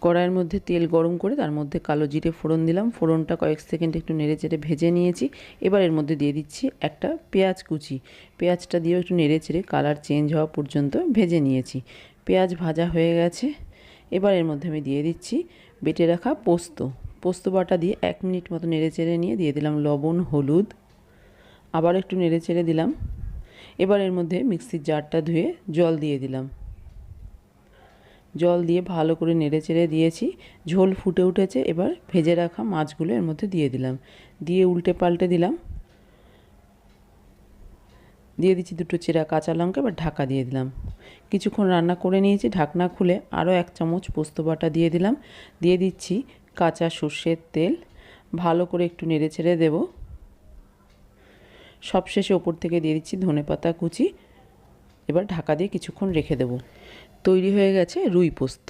কড়াইয়ের মধ্যে তেল গরম করে তার মধ্যে কালো জিরে ফোড়ন দিলাম। ফোড়নটা কয়েক সেকেন্ড একটু নেড়েচেড়ে ভেজে নিয়েছি। এবার এর মধ্যে দিয়ে দিচ্ছি একটা পেঁয়াজ কুচি। পেঁয়াজটা দিয়েও একটু নেড়েচেড়ে কালার চেঞ্জ হওয়া পর্যন্ত ভেজে নিয়েছি। পেঁয়াজ ভাজা হয়ে গেছে। এবার এর মধ্যে আমি দিয়ে দিচ্ছি বেটে রাখা পোস্ত। পোস্ত বাটা দিয়ে 1 মিনিট মতো নেড়েচেড়ে নিয়ে দিয়ে দিলাম লবণ, হলুদ। আবার একটু নেড়েচেড়ে দিলাম। এবার এর মধ্যে মিক্সির জারটা ধুয়ে জল দিয়ে দিলাম। জল দিয়ে ভালো করে নেড়েচেড়ে দিয়েছি। ঝোল ফুটে উঠেছে। এবার ভেজে রাখা মাছগুলো এর মধ্যে দিয়ে দিলাম। দিয়ে উল্টে পাল্টে দিলাম। দিয়ে দিচ্ছি 2টো চেরা কাঁচা লঙ্কা। এবার ঢাকা দিয়ে দিলাম। কিছুক্ষণ রান্না করে নিয়েছি। ঢাকনা খুলে আরও 1 চামচ পোস্ত বাটা দিয়ে দিলাম। দিয়ে দিচ্ছি কাঁচা সর্ষের তেল। ভালো করে একটু নেড়েচেড়ে দেব। সবশেষে ওপর থেকে দিয়ে দিচ্ছি ধনেপাতা কুচি। এবার ঢাকা দিয়ে কিছুক্ষণ রেখে দেব। তৈরি হয়ে গেছে রুই পোস্ত।